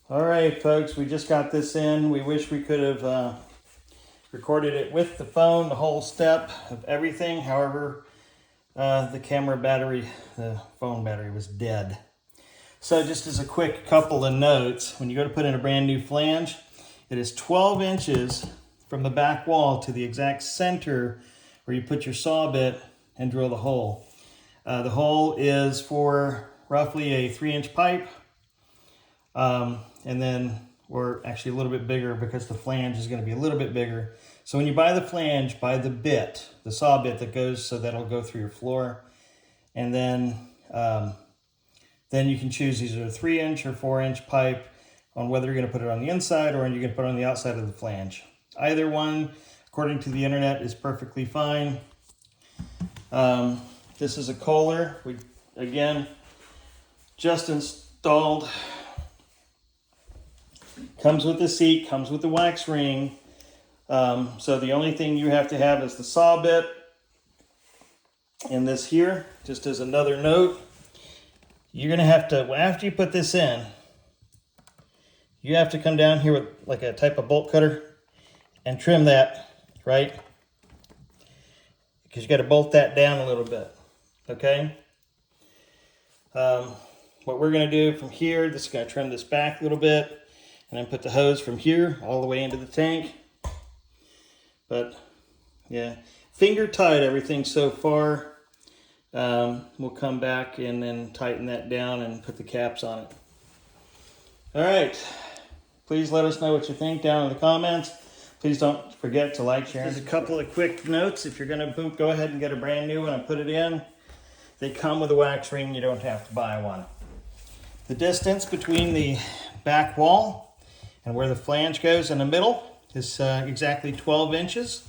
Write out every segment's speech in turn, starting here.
All right, folks, we just got this in. We wish we could have recorded it with the phone, the whole step of everything. However, the camera battery, the phone battery was dead. So just as a quick couple of notes, when you go to put in a brand new flange, it is 12 inches from the back wall to the exact center where you put your saw bit and drill the hole. The hole is for roughly a 3-inch pipe. And then, or actually a little bit bigger because the flange is going to be a little bit bigger. So when you buy the flange, buy the bit, the saw bit that goes, so that'll go through your floor. And then you can choose either a 3-inch or 4-inch pipe on whether you're going to put it on the inside or you're going to put it on the outside of the flange. Either one, according to the internet, is perfectly fine. This is a Kohler. We, again, just installed. Comes with the seat, comes with the wax ring. So the only thing you have to have is the saw bit. And this here, just as another note, you're going to have to, after you put this in, you have to come down here with like a type of bolt cutter and trim that, right? Because you got to bolt that down a little bit, okay? What we're going to do from here, this is going to trim this back a little bit. And then put the hose from here all the way into the tank. But yeah, finger tight everything so far. We'll come back and then tighten that down and put the caps on it. All right, please let us know what you think down in the comments. Please don't forget to like, share. Just a couple of quick notes. If you're gonna go ahead and get a brand new one and put it in. They come with a wax ring, you don't have to buy one. The distance between the back wall and where the flange goes in the middle is exactly 12 inches.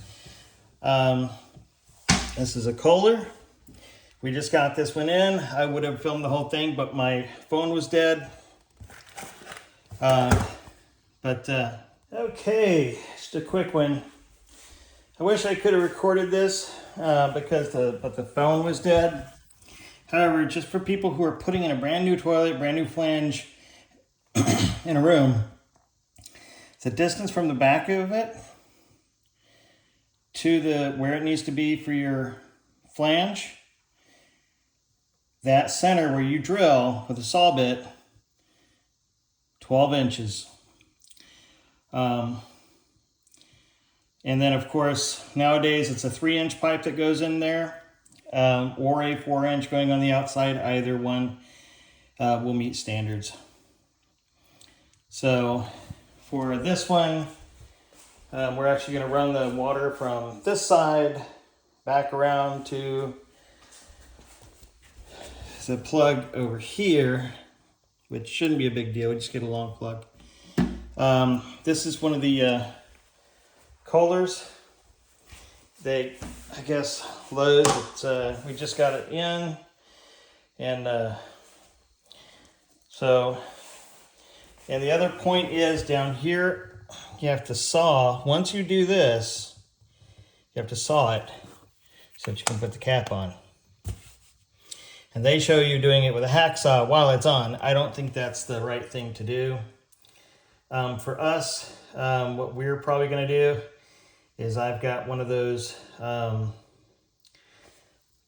This is a Kohler. We just got this one in. I would have filmed the whole thing, but my phone was dead. Okay, just a quick one. I wish I could have recorded this because the phone was dead. However, just for people who are putting in a brand new toilet, brand new flange in a room, the distance from the back of it to where it needs to be for your flange, that center where you drill with a saw bit, 12 inches. And then of course, nowadays it's a 3-inch pipe that goes in there, or a 4-inch going on the outside. Either one will meet standards. So for this one, we're actually going to run the water from this side back around to the plug over here, which shouldn't be a big deal. We just get a long plug. This is one of the Kohlers. They, I guess, load. We just got it in, and and the other point is down here, you have to saw. Once you do this, you have to saw it so that you can put the cap on. And they show you doing it with a hacksaw while it's on. I don't think that's the right thing to do. For us, what we're probably going to do is I've got one of those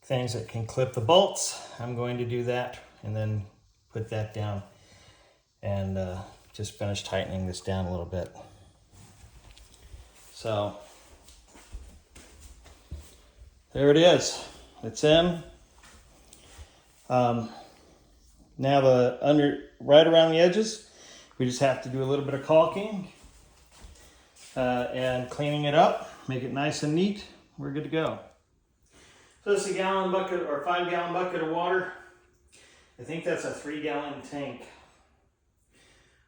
things that can clip the bolts. I'm going to do that and then put that down and just finish tightening this down a little bit. So there it is. It's in. Now right around the edges, we just have to do a little bit of caulking and cleaning it up, make it nice and neat. We're good to go. So this is a gallon bucket or 5-gallon bucket of water. I think that's a 3-gallon tank.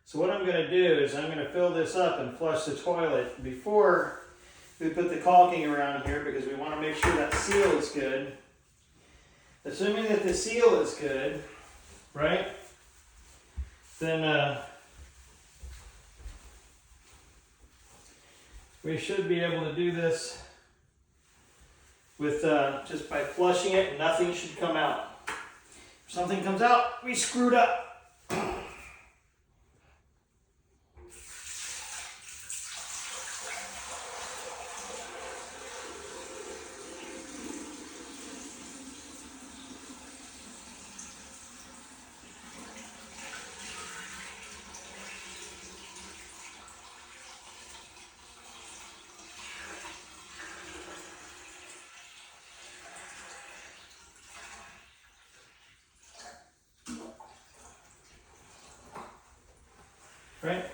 So what I'm going to do is I'm going to fill this up and flush the toilet before we put the caulking around here, because we want to make sure that seal is good. Assuming that the seal is good, right, then we should be able to do this with just by flushing it. Nothing should come out. If something comes out, we screwed up. right?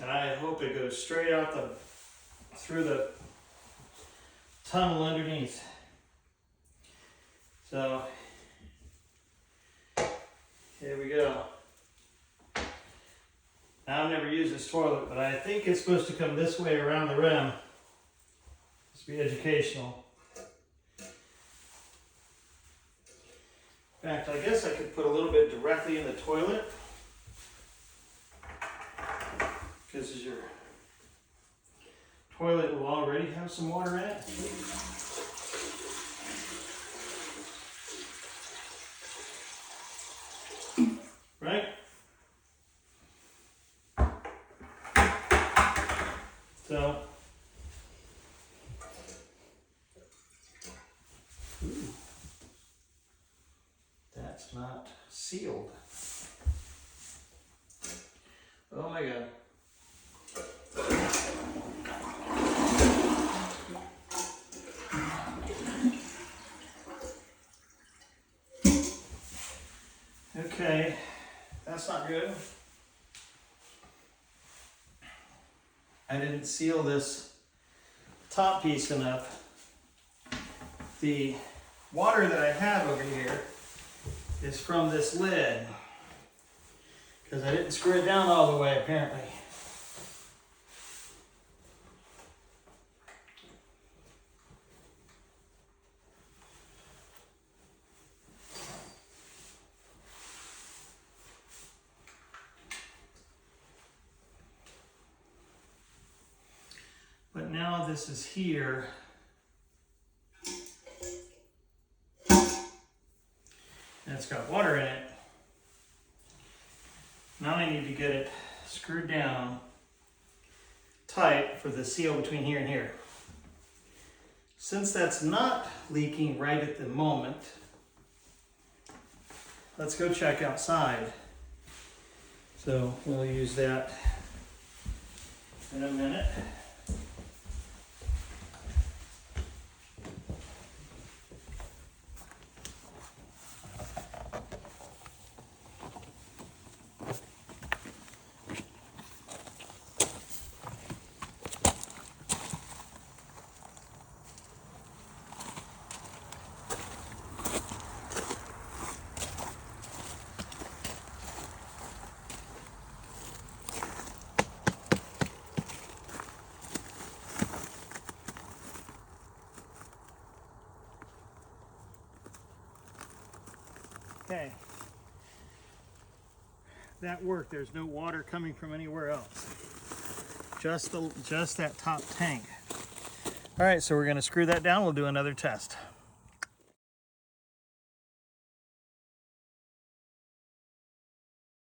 And I hope it goes straight out through the tunnel underneath. So here we go. Now, I've never used this toilet, but I think it's supposed to come this way around the rim. This will be educational. In fact, I guess I could put a little bit directly in the toilet, because your toilet will already have some water in it. Right? So, ooh, that's not sealed. Oh my God. Okay, that's not good. I didn't seal this top piece enough. The water that I have over here is from this lid, because I didn't screw it down all the way apparently. But now this is here. And it's got water in it. Now I need to get it screwed down tight for the seal between here and here. Since that's not leaking right at the moment, let's go check outside. So we'll use that in a minute. Okay, that worked. There's no water coming from anywhere else. Just that top tank. All right, so we're going to screw that down. We'll do another test.